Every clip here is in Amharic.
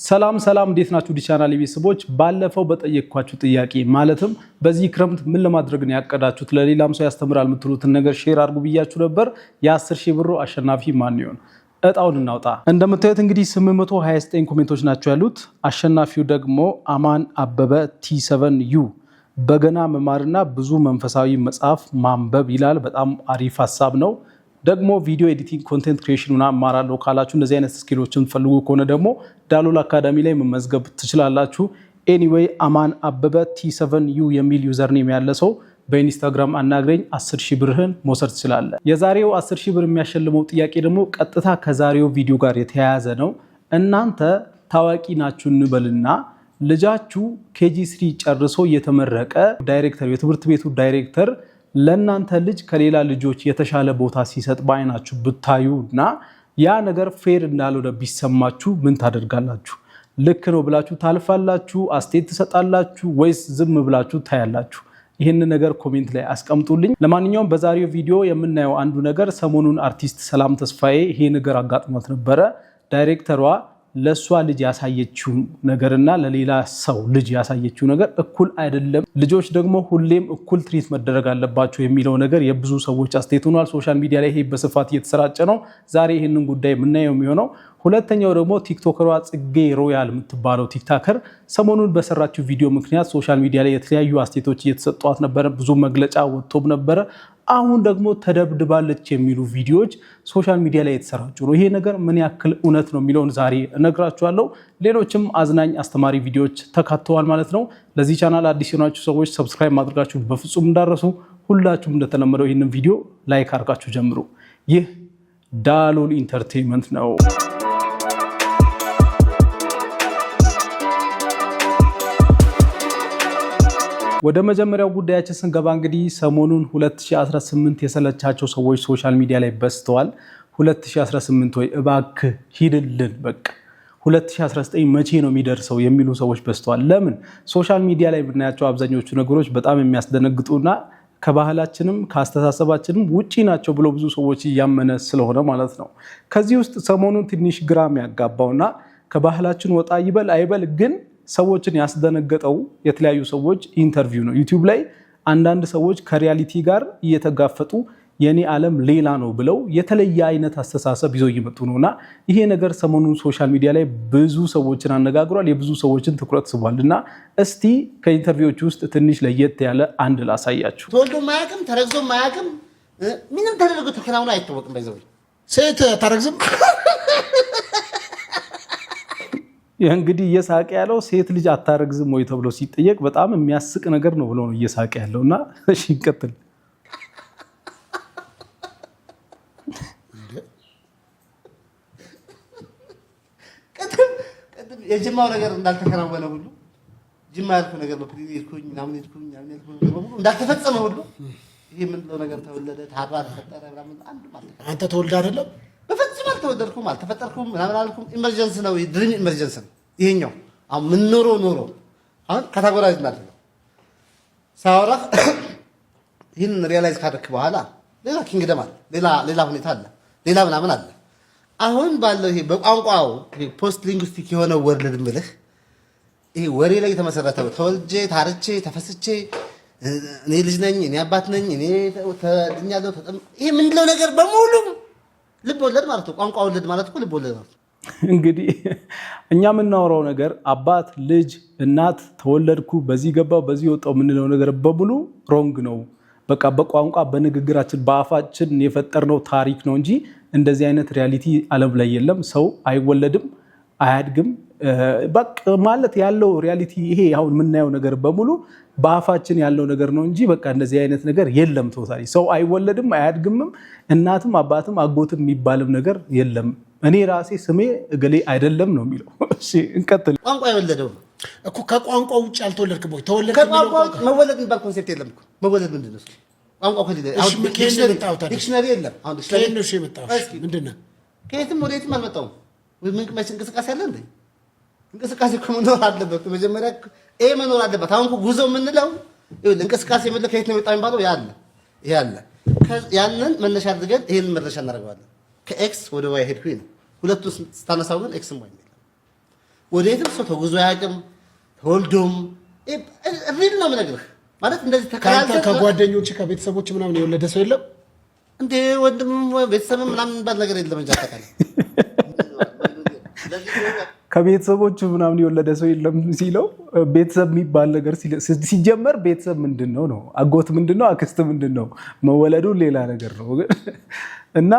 ሰላም እንዴት ናችሁ? ቻናሌ ቤተሰቦች ባለፈው በጠየቅኳችሁ ጥያቄ ማለትም በዚህ ክረምት ምን ለማድረግ ነው ያቀዳችሁት ለሌላም ሰው ያስተምራል የምትሉትን ነገር ሼር አድርጉ ብያችሁ ነበር። የ10,000 ብር አሸናፊ ማን ይሆን? እጣውን እናውጣ። እንደምታዩት እንግዲህ 829 ኮሜንቶች ናቸው ያሉት። አሸናፊው ደግሞ አማን አበበ T7U በገና መማርና ብዙ መንፈሳዊ መጽሐፍ ማንበብ ይላል። በጣም አሪፍ ሐሳብ ነው። ደግሞ ቪዲዮ ኤዲቲንግ ኮንቴንት ክሪኤሽን እና አማራለሁ ካላችሁ እንደዚህ አይነት ስኪሎችን ፈልጉ ከሆነ ደግሞ ዳሎል አካዳሚ ላይ መመዝገብ ትችላላችሁ። ኤኒዌይ አማን አበበ T7U የሚል ዩዘር ኔም ያለ ሰው በኢንስታግራም አናግረኝ 10,000 ብርህን መውሰድ ትችላለህ። የዛሬው 10,000 ብር የሚያሸልመው ጥያቄ ደግሞ ቀጥታ ከዛሬው ቪዲዮ ጋር የተያያዘ ነው። እናንተ ታዋቂ ናችሁ እንበልና ልጃችሁ KG3 ጨርሶ የተመረቀ ዳይሬክተር የትምህርት ቤቱ ዳይሬክተር ለእናንተ ልጅ ከሌላ ልጆች የተሻለ ቦታ ሲሰጥ በአይናችሁ ብታዩና ያ ነገር ፌር እንዳልሆነ ቢሰማችሁ ምን ታደርጋላችሁ? ልክ ነው ብላችሁ ታልፋላችሁ? አስተያየት ትሰጣላችሁ? ወይስ ዝም ብላችሁ ታያላችሁ? ይህን ነገር ኮሜንት ላይ አስቀምጡልኝ። ለማንኛውም በዛሬው ቪዲዮ የምናየው አንዱ ነገር ሰሞኑን አርቲስት ሰላም ተስፋዬ ይሄ ነገር አጋጥሟት ነበረ። ዳይሬክተሯ ለሷ ልጅ ያሳየችው ነገርና ለሌላ ሰው ልጅ ያሳየችው ነገር እኩል አይደለም። ልጆች ደግሞ ሁሌም እኩል ትሪት መደረግ አለባቸው የሚለው ነገር የብዙ ሰዎች አስተያየት ሆኗል። ሶሻል ሚዲያ ላይ ይሄ በስፋት እየተሰራጨ ነው። ዛሬ ይህንን ጉዳይ የምናየው የሚሆነው። ሁለተኛው ደግሞ ቲክቶከሯ ጽጌ ሮያል የምትባለው ቲክታከር ሰሞኑን በሰራችው ቪዲዮ ምክንያት ሶሻል ሚዲያ ላይ የተለያዩ አስተያየቶች እየተሰጧት ነበረ። ብዙ መግለጫ ወጥቶም ነበረ። አሁን ደግሞ ተደብድባለች የሚሉ ቪዲዮዎች ሶሻል ሚዲያ ላይ የተሰራጩ ነው። ይሄ ነገር ምን ያክል እውነት ነው የሚለውን ዛሬ እነግራችኋለሁ። ሌሎችም አዝናኝ አስተማሪ ቪዲዮዎች ተካተዋል ማለት ነው። ለዚህ ቻናል አዲስ የሆናችሁ ሰዎች ሰብስክራይብ ማድረጋችሁ በፍጹም እንዳረሱ። ሁላችሁም እንደተለመደው ይህንን ቪዲዮ ላይክ አድርጋችሁ ጀምሩ። ይህ ዳሎል ኢንተርቴይንመንት ነው። ወደ መጀመሪያው ጉዳያችን ስንገባ እንግዲህ ሰሞኑን 2018 የሰለቻቸው ሰዎች ሶሻል ሚዲያ ላይ በዝተዋል። 2018 ወይ እባክህ ሂድልን፣ በቃ 2019 መቼ ነው የሚደርሰው የሚሉ ሰዎች በዝተዋል። ለምን? ሶሻል ሚዲያ ላይ የምናያቸው አብዛኞቹ ነገሮች በጣም የሚያስደነግጡና ከባህላችንም ከአስተሳሰባችንም ውጪ ናቸው ብሎ ብዙ ሰዎች እያመነ ስለሆነ ማለት ነው። ከዚህ ውስጥ ሰሞኑን ትንሽ ግራም ያጋባውና ከባህላችን ወጣ ይበል አይበል ግን ሰዎችን ያስደነገጠው የተለያዩ ሰዎች ኢንተርቪው ነው። ዩቲዩብ ላይ አንዳንድ ሰዎች ከሪያሊቲ ጋር እየተጋፈጡ የኔ ዓለም ሌላ ነው ብለው የተለየ አይነት አስተሳሰብ ይዘው እየመጡ ነውና ይሄ ነገር ሰሞኑን ሶሻል ሚዲያ ላይ ብዙ ሰዎችን አነጋግሯል፣ የብዙ ሰዎችን ትኩረት ስቧል። እና እስቲ ከኢንተርቪዎች ውስጥ ትንሽ ለየት ያለ አንድ ላሳያችሁ። ተወልዶ ማያውቅም፣ ተረግዞ ማያውቅም፣ ምንም ተደርጎ ተከናውኖ አይታወቅም። በዛው ሴት ታረግዝም እንግዲህ እየሳቀ ያለው ሴት ልጅ አታረግዝም ወይ ተብሎ ሲጠየቅ በጣም የሚያስቅ ነገር ነው ብሎ ነው እየሳቀ ያለውና እሺ እንቀጥል። ቀጥም የጅማው ነገር እንዳልተከናወነ ሁሉ ጅማ ያልኩ ነገር ነው ፕሪቪየስኩኝ ምናምን እንዳልተፈጸመ ሁሉ ይሄ ምንድነው ነገር ተወለደ ታባ ተፈጠረ ምናምን አንድ ማለት አንተ ተወልደ አይደለም በፍጹም አልተወለድኩም አልተፈጠርኩም ምናምን አልኩም። ኢመርጀንሲ ነው፣ ድሪም ኢመርጀንሲ ነው ይሄኛው። አሁን ምን ኖሮ አሁን ካታጎራይዝ ማለት ነው ሳወራ ይህን ሪያላይዝ ካደረክ በኋላ ሌላ ኪንግደም አለ፣ ሌላ ሁኔታ አለ፣ ሌላ ምናምን አለ። አሁን ባለው ይሄ በቋንቋው ፖስት ሊንጉስቲክ የሆነ ወርልድ ምልህ ይሄ ወሬ ላይ የተመሰረተው ተወልጄ ታርቼ ተፈስቼ እኔ ልጅ ነኝ እኔ አባት ነኝ እኔ ተድኛለሁ ይሄ ምንድነው ነገር በሙሉ ልብ ወለድ ማለት ነው። ቋንቋ ወለድ ማለት እኮ ልብ ወለድ ማለት ነው። እንግዲህ እኛ የምናወራው ነገር አባት፣ ልጅ፣ እናት ተወለድኩ በዚህ ገባው በዚህ ወጣው የምንለው ነገር በሙሉ ሮንግ ነው። በቃ በቋንቋ በንግግራችን በአፋችን የፈጠርነው ታሪክ ነው እንጂ እንደዚህ አይነት ሪያሊቲ ዓለም ላይ የለም። ሰው አይወለድም፣ አያድግም። በቃ ማለት ያለው ሪያሊቲ ይሄ አሁን የምናየው ነገር በሙሉ በአፋችን ያለው ነገር ነው እንጂ በቃ እንደዚህ አይነት ነገር የለም። ቶታሊ ሰው አይወለድም፣ አያድግምም። እናትም አባትም አጎትም የሚባልም ነገር የለም። እኔ ራሴ ስሜ እገሌ አይደለም ነው የሚለው። እሺ እንቀጥል። ቋንቋ የወለደው እኮ ከቋንቋ ውጭ አልተወለድክም ወይ? ተወለድክ? ከቋንቋ መወለድ የሚባል ኮንሴፕት የለም እኮ። መወለድ ምንድን ነው? ቋንቋ ዲክሽነሪ የለም። አሁን ዲክሽነሪ ነው የመጣው። ምንድን ነው? ከየትም ወደ የትም አልመጣሁም። መች እንቅስቃሴ አለ እንዴ? እንቅስቃሴ እኮ መኖር አለበት። መጀመሪያ ይሄ መኖር አለበት። አሁን ጉዞ የምንለው እንቅስቃሴ የምንለው ከየት ነው የመጣው የሚባለው ይሄ አለ። ያንን መነሻ አድርገን ይሄንን መድረሻ እናደርገዋለን። ከኤክስ ወደ ዋይ ሄድኩኝ ነው። ሁለቱን ስታነሳው ግን ኤክስም ዋይ ነው። ወዴትም ሰው ተጉዞ አያውቅም። ተወልዶም ሪል ነው የምነግርህ። ማለት እንደዚህ ተከራልተ ከጓደኞች ከቤተሰቦች ምናምን የወለደ ሰው የለም እንዴ? ወንድም ቤተሰብ ምናምን የሚባል ነገር የለም እንጂ አጠቃላይ ከቤተሰቦቹ ምናምን የወለደ ሰው የለም ሲለው ቤተሰብ የሚባል ነገር ሲጀመር ቤተሰብ ምንድነው ነው? አጎት ምንድነው? አክስት ምንድነው? መወለዱ ሌላ ነገር ነው። እና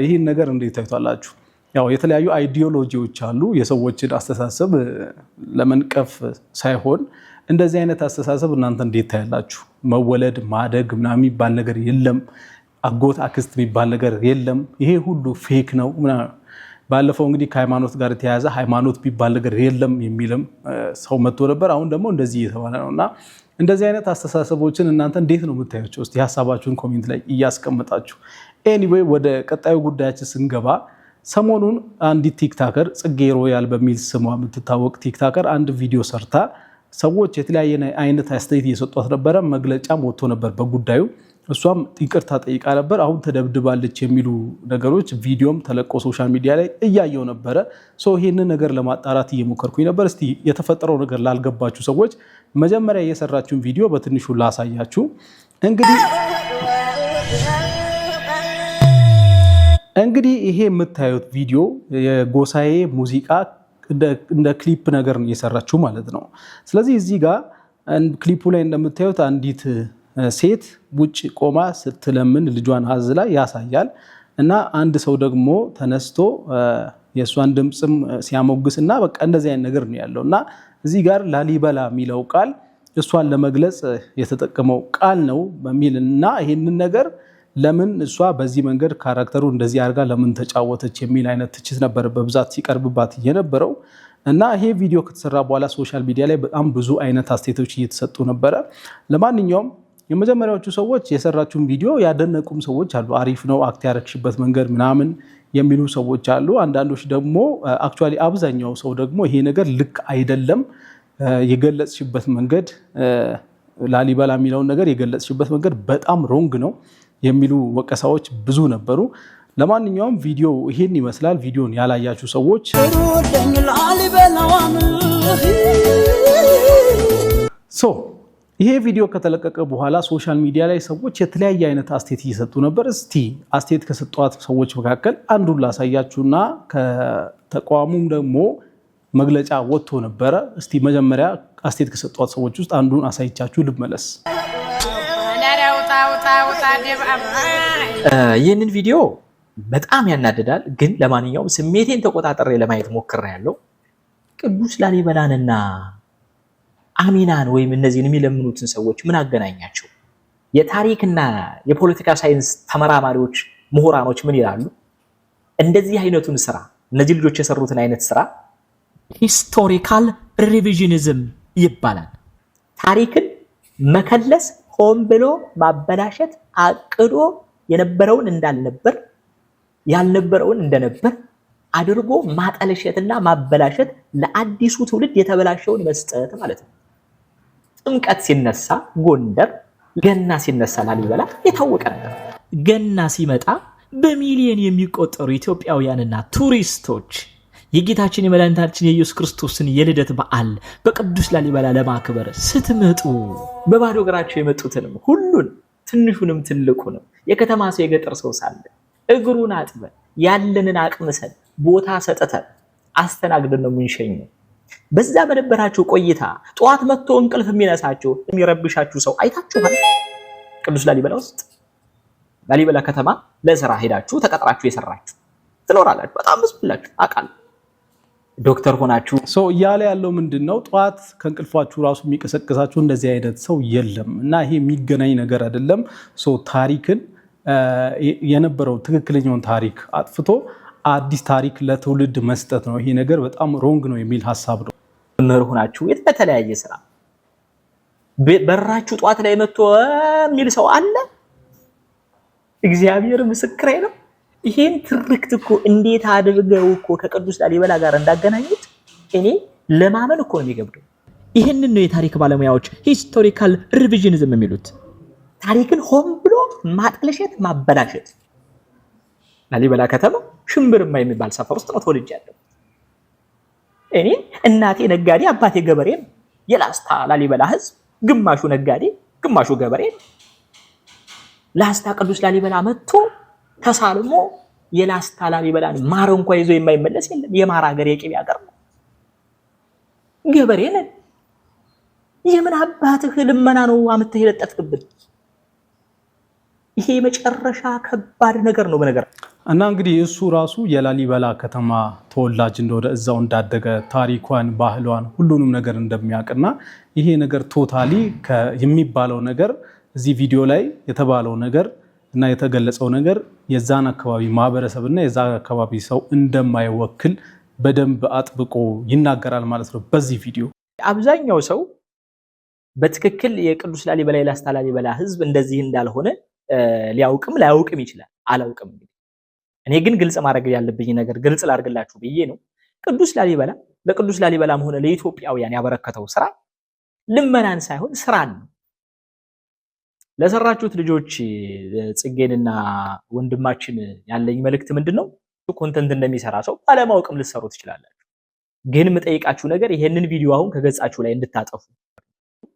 ይህን ነገር እንዴት ታዩታላችሁ? ያው የተለያዩ አይዲዮሎጂዎች አሉ። የሰዎችን አስተሳሰብ ለመንቀፍ ሳይሆን እንደዚህ አይነት አስተሳሰብ እናንተ እንዴት ታያላችሁ? መወለድ ማደግ ምናምን የሚባል ነገር የለም። አጎት አክስት የሚባል ነገር የለም። ይሄ ሁሉ ፌክ ነው ምናምን። ባለፈው እንግዲህ ከሃይማኖት ጋር የተያያዘ ሃይማኖት ቢባል ነገር የለም የሚልም ሰው መጥቶ ነበር። አሁን ደግሞ እንደዚህ እየተባለ ነው። እና እንደዚህ አይነት አስተሳሰቦችን እናንተ እንዴት ነው የምታያቸው? እስቲ ሀሳባችሁን ኮሜንት ላይ እያስቀመጣችሁ። ኤኒዌይ ወደ ቀጣዩ ጉዳያችን ስንገባ ሰሞኑን አንዲት ቲክታከር ጽጌ ሮያል በሚል ስሟ የምትታወቅ ቲክታከር አንድ ቪዲዮ ሰርታ ሰዎች የተለያየ አይነት አስተያየት እየሰጧት ነበረ። መግለጫም ወጥቶ ነበር በጉዳዩ። እሷም ይቅርታ ጠይቃ ነበር። አሁን ተደብድባለች የሚሉ ነገሮች ቪዲዮም ተለቆ ሶሻል ሚዲያ ላይ እያየው ነበረ። ይህንን ነገር ለማጣራት እየሞከርኩኝ ነበር። እስቲ የተፈጠረው ነገር ላልገባችሁ ሰዎች መጀመሪያ የሰራችውን ቪዲዮ በትንሹ ላሳያችሁ። እንግዲህ ይሄ የምታዩት ቪዲዮ የጎሳዬ ሙዚቃ እንደ ክሊፕ ነገር ነው የሰራችው ማለት ነው። ስለዚህ እዚህ ጋር ክሊፑ ላይ እንደምታዩት አንዲት ሴት ውጭ ቆማ ስትለምን ልጇን አዝላ ያሳያል። እና አንድ ሰው ደግሞ ተነስቶ የእሷን ድምፅም ሲያሞግስ እና በቃ እንደዚህ አይነት ነገር ነው ያለው። እና እዚህ ጋር ላሊበላ የሚለው ቃል እሷን ለመግለጽ የተጠቀመው ቃል ነው በሚል እና ይህንን ነገር ለምን እሷ በዚህ መንገድ ካራክተሩ እንደዚህ አድርጋ ለምን ተጫወተች የሚል አይነት ትችት ነበር በብዛት ሲቀርብባት የነበረው። እና ይሄ ቪዲዮ ከተሰራ በኋላ ሶሻል ሚዲያ ላይ በጣም ብዙ አይነት አስተያየቶች እየተሰጡ ነበረ። ለማንኛውም የመጀመሪያዎቹ ሰዎች የሰራችውን ቪዲዮ ያደነቁም ሰዎች አሉ። አሪፍ ነው አክት ያረግሽበት መንገድ ምናምን የሚሉ ሰዎች አሉ። አንዳንዶች ደግሞ አክቹዋሊ አብዛኛው ሰው ደግሞ ይሄ ነገር ልክ አይደለም፣ የገለጽሽበት መንገድ ላሊበላ የሚለውን ነገር የገለጽሽበት መንገድ በጣም ሮንግ ነው የሚሉ ወቀሳዎች ብዙ ነበሩ። ለማንኛውም ቪዲዮ ይሄን ይመስላል። ቪዲዮን ያላያችሁ ሰዎች ይሄ ቪዲዮ ከተለቀቀ በኋላ ሶሻል ሚዲያ ላይ ሰዎች የተለያየ አይነት አስተያየት እየሰጡ ነበር። እስቲ አስተያየት ከሰጧት ሰዎች መካከል አንዱን ላሳያችሁና ከተቋሙም ደግሞ መግለጫ ወጥቶ ነበረ። እስቲ መጀመሪያ አስተያየት ከሰጧት ሰዎች ውስጥ አንዱን አሳይቻችሁ ልመለስ። ይህንን ቪዲዮ በጣም ያናድዳል፣ ግን ለማንኛውም ስሜቴን ተቆጣጠሬ ለማየት ሞክሬያለሁ። ቅዱስ ላሊበላንና አሚናን ወይም እነዚህን የሚለምኑትን ሰዎች ምን አገናኛቸው? የታሪክና የፖለቲካ ሳይንስ ተመራማሪዎች ምሁራኖች ምን ይላሉ? እንደዚህ አይነቱን ስራ እነዚህ ልጆች የሰሩትን አይነት ስራ ሂስቶሪካል ሪቪዥኒዝም ይባላል። ታሪክን መከለስ፣ ሆን ብሎ ማበላሸት፣ አቅዶ የነበረውን እንዳልነበር ያልነበረውን እንደነበር አድርጎ ማጠለሸትና ማበላሸት፣ ለአዲሱ ትውልድ የተበላሸውን መስጠት ማለት ነው። ጥምቀት ሲነሳ ጎንደር፣ ገና ሲነሳ ላሊበላ የታወቀ ነበር። ገና ሲመጣ በሚሊዮን የሚቆጠሩ ኢትዮጵያውያንና ቱሪስቶች የጌታችን የመድኃኒታችን የኢየሱስ ክርስቶስን የልደት በዓል በቅዱስ ላሊበላ ለማክበር ስትመጡ በባዶ እግራቸው የመጡትንም ሁሉን ትንሹንም ትልቁንም የከተማ ሰው የገጠር ሰው ሳለ እግሩን አጥበን ያለንን አቅምሰን ቦታ ሰጥተን አስተናግደን ነው የምንሸኘው። በዛ በነበራችሁ ቆይታ ጠዋት መጥቶ እንቅልፍ የሚነሳችሁ የሚረብሻችሁ ሰው አይታችኋል? ቅዱስ ላሊበላ ውስጥ ላሊበላ ከተማ ለስራ ሄዳችሁ ተቀጥራችሁ የሰራችሁ ትኖራላችሁ። በጣም ብዙ ብላችሁ አውቃለሁ። ዶክተር ሆናችሁ እያለ ያለው ምንድነው? ጠዋት ከእንቅልፋችሁ ራሱ የሚቀሰቅሳችሁ እንደዚህ አይነት ሰው የለም። እና ይሄ የሚገናኝ ነገር አይደለም። ታሪክን የነበረው ትክክለኛውን ታሪክ አጥፍቶ አዲስ ታሪክ ለትውልድ መስጠት ነው። ይሄ ነገር በጣም ሮንግ ነው የሚል ሀሳብ ነው። መምህር ሆናችሁ የተለያየ ስራ በራችሁ ጠዋት ላይ መጥቶ የሚል ሰው አለ? እግዚአብሔር ምስክሬ ነው። ይሄን ትርክት እኮ እንዴት አድርገው እኮ ከቅዱስ ላሊበላ ጋር እንዳገናኙት እኔ ለማመን እኮ ነው የሚገብደው። ይሄንን ነው የታሪክ ባለሙያዎች ሂስቶሪካል ሪቪዥኒዝም የሚሉት። ታሪክን ሆን ብሎ ማጥለሸት፣ ማበላሸት። ላሊበላ ከተማ ሽምብርማ የሚባል ሰፈር ውስጥ ነው ተወልጃለሁ። እኔ እናቴ ነጋዴ አባቴ ገበሬ ነው። የላስታ ላሊበላ ህዝብ ግማሹ ነጋዴ ግማሹ ገበሬ ነው። ላስታ ቅዱስ ላሊበላ መጥቶ ተሳልሞ የላስታ ላሊበላን ማር እንኳን ይዞ የማይመለስ የለም። የማር ሀገር የቅቤ ሀገር ነው። ገበሬ ነን። የምን አባትህ ልመና ነው አምጥተህ የለጠፍክብን? ይሄ የመጨረሻ ከባድ ነገር ነው በነገር እና እንግዲህ እሱ ራሱ የላሊበላ ከተማ ተወላጅ እንደሆነ እዛው እንዳደገ ታሪኳን፣ ባህሏን፣ ሁሉንም ነገር እንደሚያውቅና ይሄ ነገር ቶታሊ የሚባለው ነገር እዚህ ቪዲዮ ላይ የተባለው ነገር እና የተገለጸው ነገር የዛን አካባቢ ማህበረሰብና የዛ አካባቢ ሰው እንደማይወክል በደንብ አጥብቆ ይናገራል ማለት ነው በዚህ ቪዲዮ። አብዛኛው ሰው በትክክል የቅዱስ ላሊበላ የላስታ ላሊበላ ህዝብ እንደዚህ እንዳልሆነ ሊያውቅም ላያውቅም ይችላል። አላውቅም። እኔ ግን ግልጽ ማድረግ ያለብኝ ነገር ግልጽ ላድርግላችሁ ብዬ ነው። ቅዱስ ላሊበላ ለቅዱስ ላሊበላም ሆነ ለኢትዮጵያውያን ያበረከተው ስራ ልመናን ሳይሆን ስራን ነው። ለሰራችሁት ልጆች ጽጌንና ወንድማችን ያለኝ መልእክት ምንድነው? ኮንተንት እንደሚሰራ ሰው ባለማወቅም ልትሰሩ ትችላላችሁ። ግን የምጠይቃችሁ ነገር ይሄንን ቪዲዮ አሁን ከገጻችሁ ላይ እንድታጠፉ።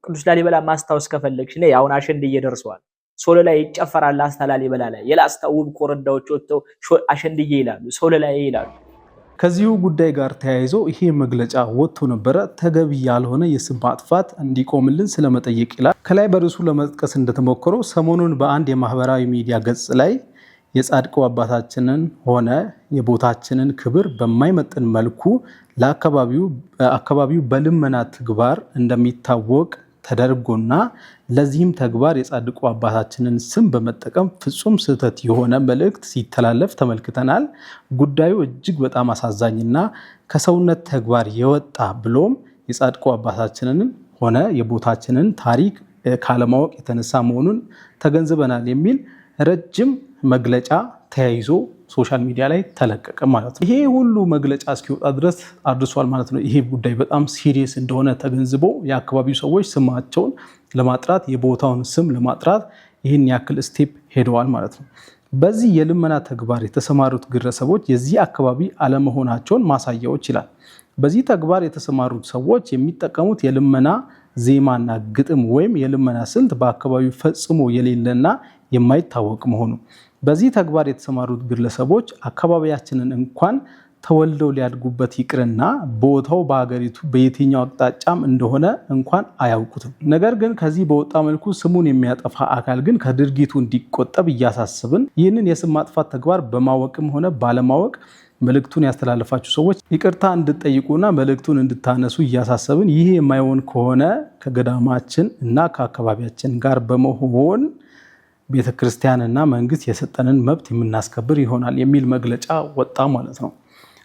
ቅዱስ ላሊበላ ማስታወስ ከፈለግሽ ነይ። አሁን አሸንድዬ ደርሰዋል። ሶሎ ላይ ይጨፈራል። ላስታ ላሊበላ ላይ የላስታ ውብ ኮረዳዎች ወጥተው አሸንድዬ ይላሉ፣ ሶሎ ላይ ይላሉ። ከዚሁ ጉዳይ ጋር ተያይዞ ይሄ መግለጫ ወጥቶ ነበረ። ተገቢ ያልሆነ የስም ማጥፋት እንዲቆምልን ስለመጠየቅ ይላል። ከላይ በርዕሱ ለመጥቀስ እንደተሞከረው ሰሞኑን በአንድ የማህበራዊ ሚዲያ ገጽ ላይ የጻድቁ አባታችንን ሆነ የቦታችንን ክብር በማይመጥን መልኩ ለአካባቢው በልመና ተግባር እንደሚታወቅ ተደርጎና ለዚህም ተግባር የጻድቁ አባታችንን ስም በመጠቀም ፍጹም ስህተት የሆነ መልእክት ሲተላለፍ ተመልክተናል። ጉዳዩ እጅግ በጣም አሳዛኝና ከሰውነት ተግባር የወጣ ብሎም የጻድቁ አባታችንን ሆነ የቦታችንን ታሪክ ካለማወቅ የተነሳ መሆኑን ተገንዝበናል የሚል ረጅም መግለጫ ተያይዞ ሶሻል ሚዲያ ላይ ተለቀቀ ማለት ነው። ይሄ ሁሉ መግለጫ እስኪወጣ ድረስ አድርሷል ማለት ነው። ይሄ ጉዳይ በጣም ሲሪየስ እንደሆነ ተገንዝቦ የአካባቢው ሰዎች ስማቸውን ለማጥራት የቦታውን ስም ለማጥራት ይህን ያክል ስቴፕ ሄደዋል ማለት ነው። በዚህ የልመና ተግባር የተሰማሩት ግለሰቦች የዚህ አካባቢ አለመሆናቸውን ማሳያዎች ይላል። በዚህ ተግባር የተሰማሩት ሰዎች የሚጠቀሙት የልመና ዜማና ግጥም ወይም የልመና ስልት በአካባቢው ፈጽሞ የሌለና የማይታወቅ መሆኑ፣ በዚህ ተግባር የተሰማሩት ግለሰቦች አካባቢያችንን እንኳን ተወልደው ሊያድጉበት ይቅርና ቦታው በሀገሪቱ በየትኛው አቅጣጫም እንደሆነ እንኳን አያውቁትም። ነገር ግን ከዚህ በወጣ መልኩ ስሙን የሚያጠፋ አካል ግን ከድርጊቱ እንዲቆጠብ እያሳስብን ይህንን የስም ማጥፋት ተግባር በማወቅም ሆነ ባለማወቅ መልእክቱን ያስተላለፋችሁ ሰዎች ይቅርታ እንድትጠይቁና መልእክቱን እንድታነሱ እያሳሰብን ይህ የማይሆን ከሆነ ከገዳማችን እና ከአካባቢያችን ጋር በመሆን ቤተክርስቲያንና መንግስት የሰጠንን መብት የምናስከብር ይሆናል የሚል መግለጫ ወጣ ማለት ነው።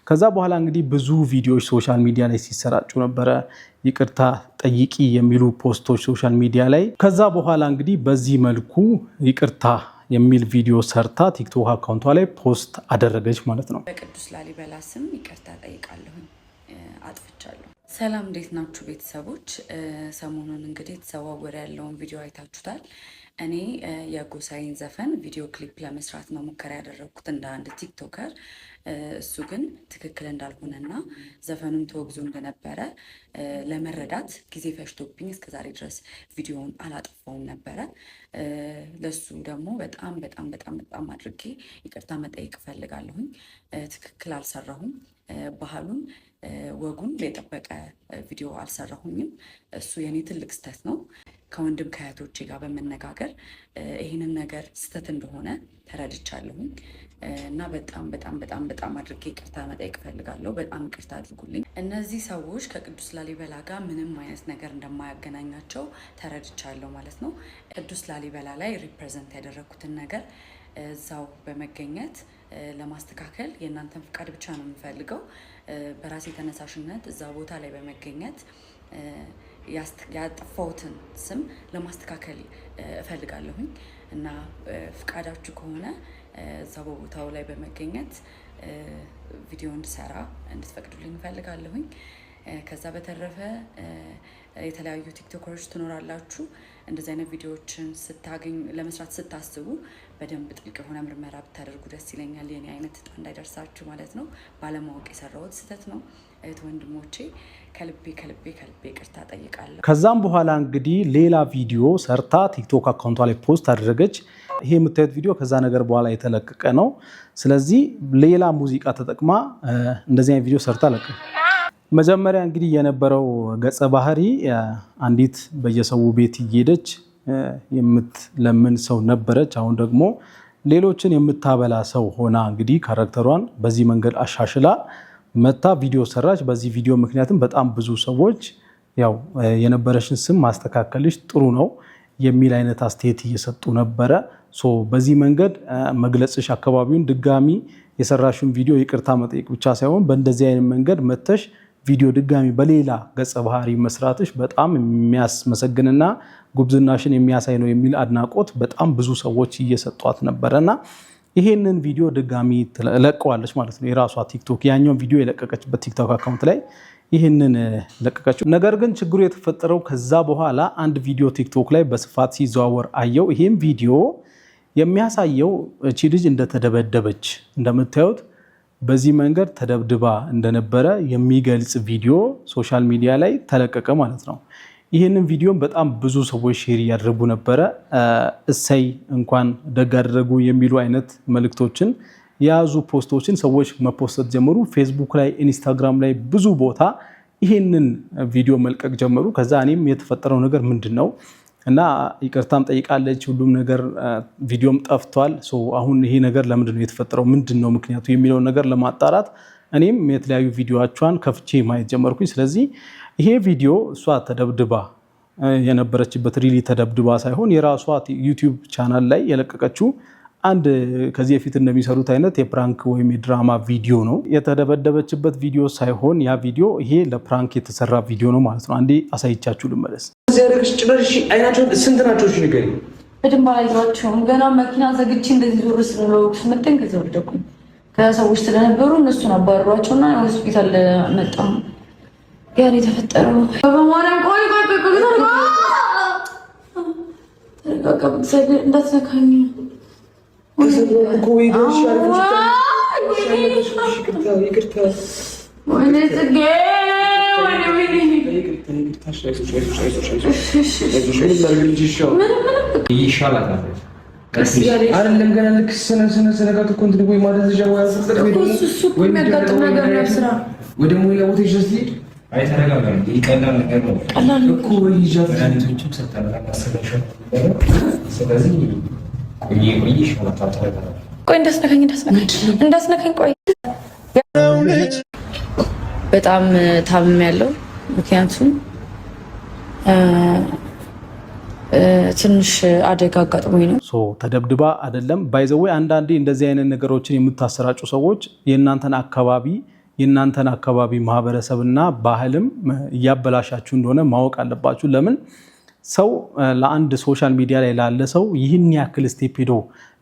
ከዛ በኋላ እንግዲህ ብዙ ቪዲዮዎች ሶሻል ሚዲያ ላይ ሲሰራጩ ነበረ። ይቅርታ ጠይቂ የሚሉ ፖስቶች ሶሻል ሚዲያ ላይ። ከዛ በኋላ እንግዲህ በዚህ መልኩ ይቅርታ የሚል ቪዲዮ ሰርታ ቲክቶክ አካውንቷ ላይ ፖስት አደረገች ማለት ነው። በቅዱስ ላሊበላ ስም ይቅርታ ጠይቃለሁኝ፣ አጥፍቻለሁ። ሰላም፣ እንዴት ናችሁ ቤተሰቦች? ሰሞኑን እንግዲህ የተዘዋወረ ያለውን ቪዲዮ አይታችሁታል። እኔ የጎሳዬን ዘፈን ቪዲዮ ክሊፕ ለመስራት ነው ሙከራ ያደረግኩት እንደ አንድ ቲክቶከር። እሱ ግን ትክክል እንዳልሆነና ዘፈኑም ተወግዞ እንደነበረ ለመረዳት ጊዜ ፈጅቶብኝ እስከዛሬ ድረስ ቪዲዮውን አላጠፋውም ነበረ። ለሱ ደግሞ በጣም በጣም በጣም በጣም አድርጌ ይቅርታ መጠየቅ እፈልጋለሁኝ። ትክክል አልሰራሁም። ባህሉን ወጉን የጠበቀ ቪዲዮ አልሰራሁኝም። እሱ የኔ ትልቅ ስህተት ነው። ከወንድም ከእህቶቼ ጋር በመነጋገር ይህንን ነገር ስህተት እንደሆነ ተረድቻለሁኝ እና በጣም በጣም በጣም በጣም አድርጌ ይቅርታ መጠየቅ እፈልጋለሁ። በጣም ይቅርታ አድርጉልኝ። እነዚህ ሰዎች ከቅዱስ ላሊበላ ጋር ምንም አይነት ነገር እንደማያገናኛቸው ተረድቻለሁ ማለት ነው። ቅዱስ ላሊበላ ላይ ሪፕሬዘንት ያደረግኩትን ነገር እዛው በመገኘት ለማስተካከል የእናንተን ፍቃድ ብቻ ነው የምፈልገው። በራሴ ተነሳሽነት እዛ ቦታ ላይ በመገኘት ያጠፋሁትን ስም ለማስተካከል እፈልጋለሁኝ እና ፍቃዳችሁ ከሆነ እዛ በቦታው ላይ በመገኘት ቪዲዮ እንድሰራ እንድትፈቅዱልኝ እፈልጋለሁኝ። ከዛ በተረፈ የተለያዩ ቲክቶከሮች ትኖራላችሁ። እንደዚህ አይነት ቪዲዮዎችን ስታገኙ ለመስራት ስታስቡ በደንብ ጥልቅ የሆነ ምርመራ ብታደርጉ ደስ ይለኛል። የኔ አይነት እጣ እንዳይደርሳችሁ ማለት ነው። ባለማወቅ የሰራሁት ስህተት ነው። እህት ወንድሞቼ ከልቤ ይቅርታ ጠይቃለሁ። ከዛም በኋላ እንግዲህ ሌላ ቪዲዮ ሰርታ ቲክቶክ አካውንቷ ላይ ፖስት አደረገች። ይሄ የምታዩት ቪዲዮ ከዛ ነገር በኋላ የተለቀቀ ነው። ስለዚህ ሌላ ሙዚቃ ተጠቅማ እንደዚህ አይነት ቪዲዮ ሰርታ ለቀ። መጀመሪያ እንግዲህ የነበረው ገጸ ባህሪ አንዲት በየሰው ቤት እየሄደች የምትለምን ሰው ነበረች። አሁን ደግሞ ሌሎችን የምታበላ ሰው ሆና እንግዲህ ካራክተሯን በዚህ መንገድ አሻሽላ መታ ቪዲዮ ሰራች። በዚህ ቪዲዮ ምክንያቱም በጣም ብዙ ሰዎች ያው የነበረሽን ስም ማስተካከልሽ ጥሩ ነው የሚል አይነት አስተያየት እየሰጡ ነበረ። በዚህ መንገድ መግለጽሽ አካባቢውን ድጋሚ የሰራሽውን ቪዲዮ ይቅርታ መጠየቅ ብቻ ሳይሆን በእንደዚህ አይነት መንገድ መተሽ ቪዲዮ ድጋሚ በሌላ ገጸ ባህሪ መስራትሽ በጣም የሚያስመሰግንና ጉብዝናሽን የሚያሳይ ነው የሚል አድናቆት በጣም ብዙ ሰዎች እየሰጧት ነበረና ይሄንን ቪዲዮ ድጋሚ ለቀዋለች ማለት ነው። የራሷ ቲክቶክ ያኛውን ቪዲዮ የለቀቀችበት ቲክቶክ አካውንት ላይ ይሄንን ለቀቀችው። ነገር ግን ችግሩ የተፈጠረው ከዛ በኋላ አንድ ቪዲዮ ቲክቶክ ላይ በስፋት ሲዘዋወር አየው። ይሄም ቪዲዮ የሚያሳየው እቺ ልጅ እንደተደበደበች እንደምታዩት በዚህ መንገድ ተደብድባ እንደነበረ የሚገልጽ ቪዲዮ ሶሻል ሚዲያ ላይ ተለቀቀ ማለት ነው። ይህንን ቪዲዮ በጣም ብዙ ሰዎች ሼር እያደረጉ ነበረ። እሰይ እንኳን ደግ አደረጉ የሚሉ አይነት መልእክቶችን የያዙ ፖስቶችን ሰዎች መፖስት ጀመሩ። ፌስቡክ ላይ፣ ኢንስታግራም ላይ ብዙ ቦታ ይህንን ቪዲዮ መልቀቅ ጀመሩ። ከዛ እኔም የተፈጠረው ነገር ምንድን ነው እና ይቅርታም ጠይቃለች። ሁሉም ነገር ቪዲዮም ጠፍቷል። አሁን ይሄ ነገር ለምንድን ነው የተፈጠረው ምንድን ነው ምክንያቱ የሚለውን ነገር ለማጣራት እኔም የተለያዩ ቪዲዮቿን ከፍቼ ማየት ጀመርኩኝ። ስለዚህ ይሄ ቪዲዮ እሷ ተደብድባ የነበረችበት ሪሊ ተደብድባ ሳይሆን የራሷ ዩቲዩብ ቻናል ላይ የለቀቀችው አንድ ከዚህ በፊት እንደሚሰሩት አይነት የፕራንክ ወይም የድራማ ቪዲዮ ነው። የተደበደበችበት ቪዲዮ ሳይሆን ያ ቪዲዮ ይሄ ለፕራንክ የተሰራ ቪዲዮ ነው ማለት ነው። አንዴ አሳይቻችሁ ልመለስ። አይናቸውን ስንት ናቸው? እሺ ንገሪኝ። በደንብ አላየኋቸውም። ገና መኪና ዘግቼ እንደዚህ ዞር ስለው ስመጣኝ ከዛ ወደኩኝ። ከሰዎች ስለነበሩ እነሱን አባረሯቸውና ሆስፒታል መጣሁ። ያን የተፈጠረው በማርያም ቆይ ተረጋጋ፣ በእግዚአብሔር እንዳትነካኝ። አይደለም ገና ልክ ስነካት እኮ እንትን ወይ ማለት እዛ ወይ አልፈጠረ ወይ የሚያጋጥም ነገር ነው። ስራ ወይ ደግሞ ሌላ ቦታ ይዘት ሊድ አይ ተረጋጋ። ይቀላል ነገር ነው እኮ ይጃት አንቶችም ሰጣላ ማሰለሽ። ስለዚህ ቆይ ይሻላል። ተረጋጋ። ቆይ እንዳስነካኝ ቆይ በጣም ታምም ያለው ምክንያቱም ትንሽ አደጋ አጋጥሞኝ ነው። ተደብድባ አይደለም ባይዘዌ። አንዳንዴ እንደዚህ አይነት ነገሮችን የምታሰራጩ ሰዎች የእናንተን አካባቢ ማህበረሰብና ባህልም እያበላሻችሁ እንደሆነ ማወቅ አለባችሁ። ለምን ሰው ለአንድ ሶሻል ሚዲያ ላይ ላለ ሰው ይህን ያክል ስቴፕ ሄዶ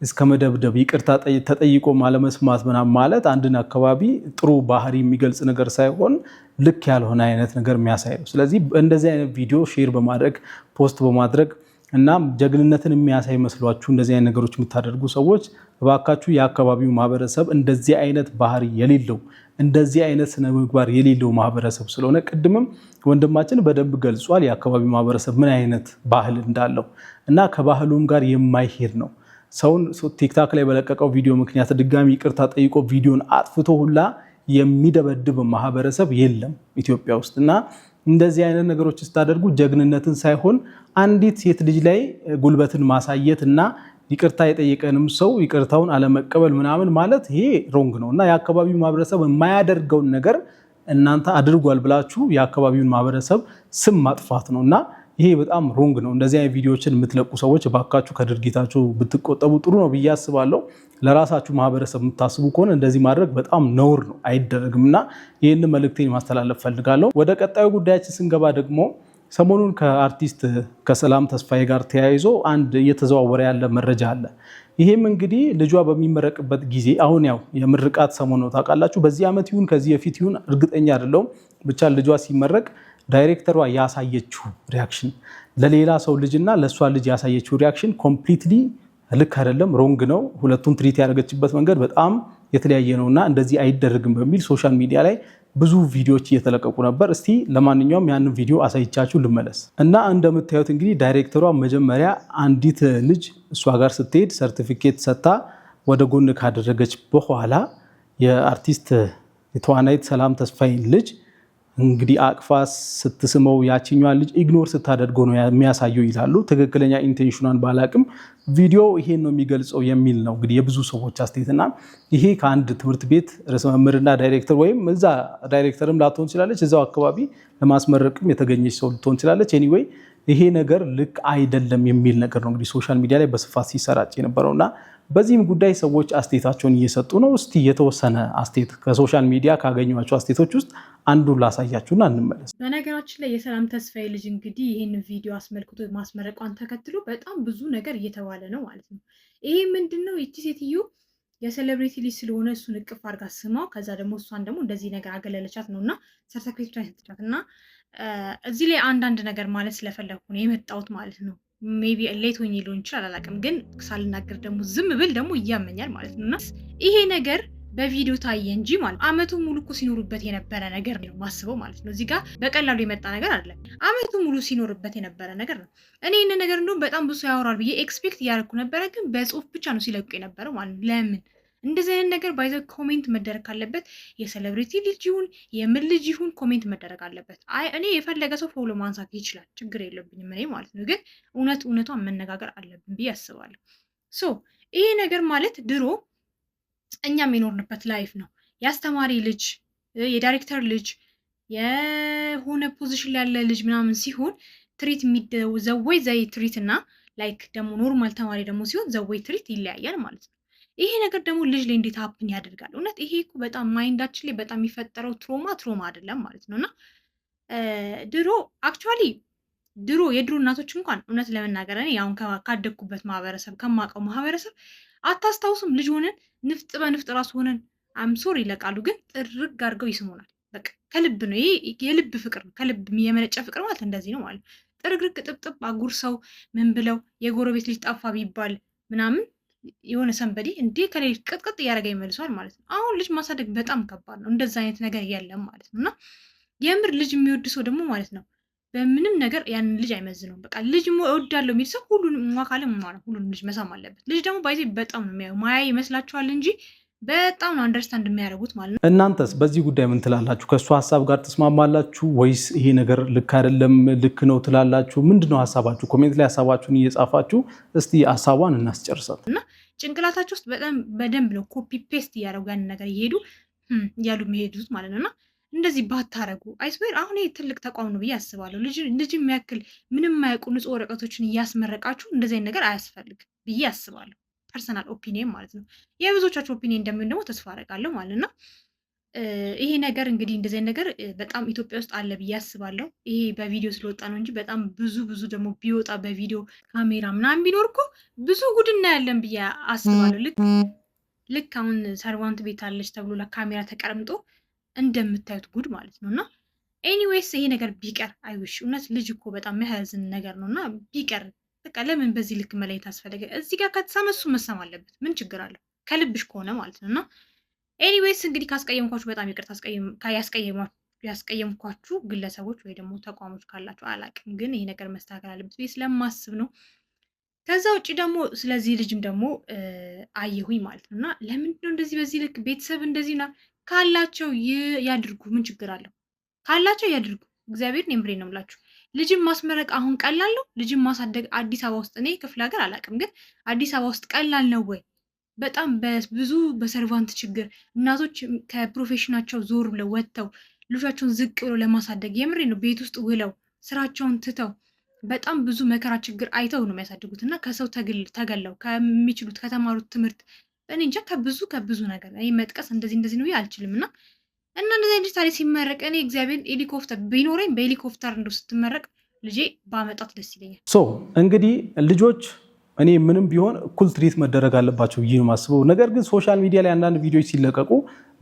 እስከ መደብደብ ይቅርታ ተጠይቆ ማለመስማት ምናምን ማለት አንድን አካባቢ ጥሩ ባህሪ የሚገልጽ ነገር ሳይሆን ልክ ያልሆነ አይነት ነገር የሚያሳይ ነው። ስለዚህ እንደዚህ አይነት ቪዲዮ ሼር በማድረግ ፖስት በማድረግ እና ጀግንነትን የሚያሳይ መስሏችሁ እንደዚህ አይነት ነገሮች የምታደርጉ ሰዎች እባካችሁ የአካባቢው ማህበረሰብ እንደዚህ አይነት ባህሪ የሌለው እንደዚህ አይነት ስነ ምግባር የሌለው ማህበረሰብ ስለሆነ ቅድምም ወንድማችን በደንብ ገልጿል። የአካባቢው ማህበረሰብ ምን አይነት ባህል እንዳለው እና ከባህሉም ጋር የማይሄድ ነው። ሰውን ቲክታክ ላይ በለቀቀው ቪዲዮ ምክንያት ድጋሚ ይቅርታ ጠይቆ ቪዲዮን አጥፍቶ ሁላ የሚደበድብ ማህበረሰብ የለም ኢትዮጵያ ውስጥ። እና እንደዚህ አይነት ነገሮች ስታደርጉ ጀግንነትን ሳይሆን አንዲት ሴት ልጅ ላይ ጉልበትን ማሳየት እና ይቅርታ የጠየቀንም ሰው ይቅርታውን አለመቀበል ምናምን ማለት ይሄ ሮንግ ነው እና የአካባቢው ማህበረሰብ የማያደርገውን ነገር እናንተ አድርጓል ብላችሁ የአካባቢውን ማህበረሰብ ስም ማጥፋት ነው እና ይሄ በጣም ሮንግ ነው። እንደዚህ አይነት ቪዲዮዎችን የምትለቁ ሰዎች ባካችሁ ከድርጊታችሁ ብትቆጠቡ ጥሩ ነው ብዬ አስባለሁ። ለራሳችሁ ማህበረሰብ የምታስቡ ከሆነ እንደዚህ ማድረግ በጣም ነውር ነው፣ አይደረግም እና ይህንን መልእክቴን ማስተላለፍ ፈልጋለሁ። ወደ ቀጣዩ ጉዳያችን ስንገባ ደግሞ ሰሞኑን ከአርቲስት ከሰላም ተስፋዬ ጋር ተያይዞ አንድ እየተዘዋወረ ያለ መረጃ አለ። ይሄም እንግዲህ ልጇ በሚመረቅበት ጊዜ አሁን ያው የምርቃት ሰሞን ነው ታውቃላችሁ። በዚህ ዓመት ይሁን ከዚህ በፊት ይሁን እርግጠኛ አይደለሁም፣ ብቻ ልጇ ሲመረቅ ዳይሬክተሯ ያሳየችው ሪያክሽን ለሌላ ሰው ልጅና ለእሷ ልጅ ያሳየችው ሪያክሽን ኮምፕሊትሊ ልክ አይደለም፣ ሮንግ ነው። ሁለቱን ትሪት ያደረገችበት መንገድ በጣም የተለያየ ነውና እንደዚህ አይደረግም በሚል ሶሻል ሚዲያ ላይ ብዙ ቪዲዮዎች እየተለቀቁ ነበር። እስቲ ለማንኛውም ያንን ቪዲዮ አሳይቻችሁ ልመለስ እና እንደምታዩት እንግዲህ ዳይሬክተሯ መጀመሪያ አንዲት ልጅ እሷ ጋር ስትሄድ ሰርቲፊኬት ሰጥታ ወደ ጎን ካደረገች በኋላ የአርቲስት የተዋናይት ሰላም ተስፋዬን ልጅ እንግዲህ አቅፋ ስትስመው ያቺኛዋን ልጅ ኢግኖር ስታደርገው ነው የሚያሳየው ይላሉ። ትክክለኛ ኢንቴንሽኗን ባላቅም ቪዲዮ ይሄን ነው የሚገልጸው የሚል ነው እንግዲህ የብዙ ሰዎች አስተያየትና ይሄ ከአንድ ትምህርት ቤት ርዕሰ መምህርና ዳይሬክተር ወይም እዛ ዳይሬክተርም ላትሆን ትችላለች፣ እዛው አካባቢ ለማስመረቅም የተገኘች ሰው ልትሆን ትችላለች። ኤኒዌይ ይሄ ነገር ልክ አይደለም የሚል ነገር ነው እንግዲህ ሶሻል ሚዲያ ላይ በስፋት ሲሰራጭ የነበረውና በዚህም ጉዳይ ሰዎች አስተያየታቸውን እየሰጡ ነው። እስቲ የተወሰነ አስተያየት ከሶሻል ሚዲያ ካገኟቸው አስተያየቶች ውስጥ አንዱን ላሳያችሁና እንመለስ። በነገራችን ላይ የሰላም ተስፋዬ ልጅ እንግዲህ ይህን ቪዲዮ አስመልክቶ ማስመረቋን ተከትሎ በጣም ብዙ ነገር እየተባለ ነው ማለት ነው። ይሄ ምንድን ነው? ይቺ ሴትዮ የሴሌብሪቲ ልጅ ስለሆነ እሱን እቅፍ አድርጋ ስማው፣ ከዛ ደግሞ እሷን ደግሞ እንደዚህ ነገር አገለለቻት ነው እና ሰርተፊኬት ሰጥቻት እና እዚህ ላይ አንዳንድ ነገር ማለት ስለፈለግኩ ነው የመጣሁት ማለት ነው። ሜቢ ሌት ሆኜ ሊሆን ይችላል አላውቅም፣ ግን ሳልናገር ደግሞ ዝም ብል ደግሞ እያመኛል ማለት ነው። እና ይሄ ነገር በቪዲዮ ታየ እንጂ ማለት አመቱ ሙሉ እኮ ሲኖሩበት የነበረ ነገር ነው ማስበው ማለት ነው። እዚህ ጋር በቀላሉ የመጣ ነገር አይደለም። አመቱ ሙሉ ሲኖርበት የነበረ ነገር ነው። እኔ ይህን ነገር እንደውም በጣም ብዙ ያወራል ብዬ ኤክስፔክት እያደረኩ ነበረ፣ ግን በጽሁፍ ብቻ ነው ሲለቁ የነበረው ማለት ነው። ለምን እንደዚህ አይነት ነገር ባይዘው ኮሜንት መደረግ ካለበት የሴሌብሪቲ ልጅ ይሁን የምን ልጅ ይሁን ኮሜንት መደረግ አለበት። አይ እኔ የፈለገ ሰው ፎሎ ማንሳት ይችላል፣ ችግር የለብኝም እኔ ማለት ነው። ግን እውነቷን መነጋገር አለብን ብዬ አስባለሁ። ሶ ይሄ ነገር ማለት ድሮ እኛም የኖርንበት ላይፍ ነው። የአስተማሪ ልጅ፣ የዳይሬክተር ልጅ፣ የሆነ ፖዚሽን ላይ ያለ ልጅ ምናምን ሲሆን ትሪት ዘወይ ዘይ ትሪት እና ላይክ ደግሞ ኖርማል ተማሪ ደግሞ ሲሆን ዘወይ ትሪት ይለያያል ማለት ነው። ይሄ ነገር ደግሞ ልጅ ላይ እንዴት ሀፕን ያደርጋል? እውነት ይሄ እኮ በጣም ማይንዳችን ላይ በጣም የሚፈጠረው ትሮማ አይደለም ማለት ነው። እና ድሮ አክቹዋሊ የድሮ እናቶች እንኳን እውነት ለመናገር እኔ አሁን ካደግኩበት ማህበረሰብ ከማውቀው ማህበረሰብ አታስታውሱም? ልጅ ሆነን ንፍጥ በንፍጥ ራሱ ሆነን አምሶር ይለቃሉ፣ ግን ጥርግ አድርገው ይስሙናል። በቃ ከልብ ነው። ይሄ የልብ ፍቅር ነው። ከልብ የመነጨ ፍቅር ማለት እንደዚህ ነው ማለት ነው። ጥርግርግ ጥብጥብ አጉርሰው ምን ብለው የጎረቤት ልጅ ጠፋ ቢባል ምናምን የሆነ ሰንበዲ እንዴ ከሌሊት ቅጥቅጥ እያደረገ ይመልሷል ማለት ነው። አሁን ልጅ ማሳደግ በጣም ከባድ ነው። እንደዛ አይነት ነገር የለም ማለት ነው። እና የምር ልጅ የሚወድ ሰው ደግሞ ማለት ነው በምንም ነገር ያንን ልጅ አይመዝነውም። በቃ ልጅ እወዳለሁ የሚል ሰው ሁሉንም ካለ ሁሉንም ልጅ መሳም አለበት። ልጅ ደግሞ ባይዜ በጣም ነው የሚያየው። ማያ ይመስላችኋል እንጂ በጣም ነው አንደርስታንድ የሚያደርጉት ማለት ነው። እናንተስ በዚህ ጉዳይ ምን ትላላችሁ? ከእሱ ሀሳብ ጋር ተስማማላችሁ ወይስ ይሄ ነገር ልክ አይደለም ልክ ነው ትላላችሁ? ምንድነው ሀሳባችሁ? ኮሜንት ላይ ሀሳባችሁን እየጻፋችሁ እስቲ ሀሳቧን እናስጨርሳት እና ጭንቅላታችሁ ውስጥ በደንብ ነው ኮፒ ፔስት እያደረጉ ያንን ነገር እየሄዱ እያሉ የሚሄዱት ማለት ነው። እና እንደዚህ ባታረጉ አይስዌር አሁን ይህ ትልቅ ተቋም ነው ብዬ አስባለሁ። ልጅ የሚያክል ምንም የማያውቁ ንጹህ ወረቀቶችን እያስመረቃችሁ እንደዚህ ነገር አያስፈልግ ብዬ አስባለሁ። ፐርሰናል ኦፒኒየን ማለት ነው። የብዙዎቻችሁ ኦፒኒየን እንደሚሆን ደግሞ ተስፋ አደርጋለሁ ማለት ነው። ይሄ ነገር እንግዲህ እንደዚህ ነገር በጣም ኢትዮጵያ ውስጥ አለ ብዬ አስባለሁ። ይሄ በቪዲዮ ስለወጣ ነው እንጂ በጣም ብዙ ደግሞ ቢወጣ በቪዲዮ ካሜራ ምናምን ቢኖር እኮ ብዙ ጉድ እናያለን ብዬ አስባለሁ። ልክ አሁን ሰርቫንት ቤት አለች ተብሎ ለካሜራ ተቀምጦ እንደምታዩት ጉድ ማለት ነው። እና ኤኒዌይስ ይሄ ነገር ቢቀር አይውሽ እውነት ልጅ እኮ በጣም የሚያሳዝን ነገር ነው እና ቢቀር በቃ ለምን በዚህ ልክ መለየት አስፈለገ? እዚህ ጋር ከተሳመ እሱ መሳም አለበት። ምን ችግር አለው? ከልብሽ ከሆነ ማለት ነው። እና ኤኒዌይስ እንግዲህ ካስቀየምኳችሁ በጣም ይቅርታ። ያስቀየምኳችሁ ግለሰቦች ወይ ደግሞ ተቋሞች ካላችሁ አላቅም፣ ግን ይሄ ነገር መስተካከል አለበት ብዬ ስለማስብ ነው። ከዛ ውጭ ደግሞ ስለዚህ ልጅም ደግሞ አየሁኝ ማለት ነው። እና ለምንድነው እንደዚህ በዚህ ልክ ቤተሰብ እንደዚህ ካላቸው ያድርጉ። ምን ችግር አለው? ካላቸው ያድርጉ። እግዚአብሔርን የምሬ ነው የምላችሁ። ልጅም ማስመረቅ አሁን ቀላል ነው? ልጅም ማሳደግ አዲስ አበባ ውስጥ እኔ ክፍለ ሀገር አላውቅም፣ ግን አዲስ አበባ ውስጥ ቀላል ነው ወይ? በጣም ብዙ በሰርቫንት ችግር እናቶች ከፕሮፌሽናቸው ዞር ብለው ወጥተው ልጆቻቸውን ዝቅ ብለው ለማሳደግ የምሬ ነው ቤት ውስጥ ውለው ስራቸውን ትተው በጣም ብዙ መከራ ችግር አይተው ነው የሚያሳድጉት። እና ከሰው ተገለው ከሚችሉት ከተማሩት ትምህርት እኔ እንጃ ከብዙ ነገር እኔ መጥቀስ እንደዚህ ነው አልችልም። እና እንደዚህ አይነት ታሪክ ሲመረቅ እኔ እግዚአብሔር ሄሊኮፕተር ቢኖረኝ በሄሊኮፕተር እንደው ስትመረቅ ልጄ ባመጣት ደስ ይለኛል። እንግዲህ ልጆች እኔ ምንም ቢሆን እኩል ትሪት መደረግ አለባቸው ብዬ ነው የማስበው። ነገር ግን ሶሻል ሚዲያ ላይ አንዳንድ ቪዲዮዎች ሲለቀቁ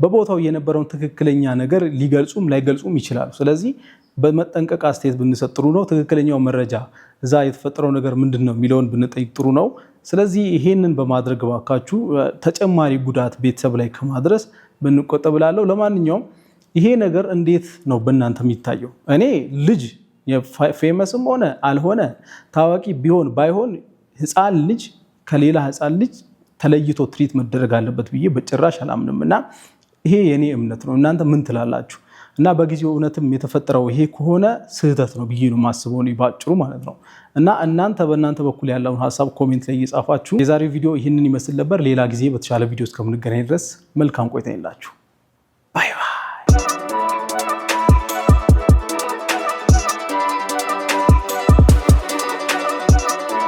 በቦታው የነበረውን ትክክለኛ ነገር ሊገልጹም ላይገልጹም ይችላሉ። ስለዚህ በመጠንቀቅ አስተያየት ብንሰጥ ጥሩ ነው። ትክክለኛው መረጃ እዛ የተፈጠረው ነገር ምንድን ነው የሚለውን ብንጠይቅ ጥሩ ነው። ስለዚህ ይሄንን በማድረግ ባካችሁ ተጨማሪ ጉዳት ቤተሰብ ላይ ከማድረስ ብንቆጠብ እላለሁ። ለማንኛውም ይሄ ነገር እንዴት ነው በእናንተ የሚታየው? እኔ ልጅ ፌመስም ሆነ አልሆነ ታዋቂ ቢሆን ባይሆን ህፃን ልጅ ከሌላ ህፃን ልጅ ተለይቶ ትሪት መደረግ አለበት ብዬ በጭራሽ አላምንም እና ይሄ የኔ እምነት ነው። እናንተ ምን ትላላችሁ? እና በጊዜው እውነትም የተፈጠረው ይሄ ከሆነ ስህተት ነው ብዬ ነው የማስበው ባጭሩ ማለት ነው። እና እናንተ በእናንተ በኩል ያለውን ሀሳብ ኮሜንት ላይ እየጻፋችሁ። የዛሬው ቪዲዮ ይህንን ይመስል ነበር። ሌላ ጊዜ በተሻለ ቪዲዮ እስከምንገናኝ ድረስ መልካም ቆይታ ይላችሁ።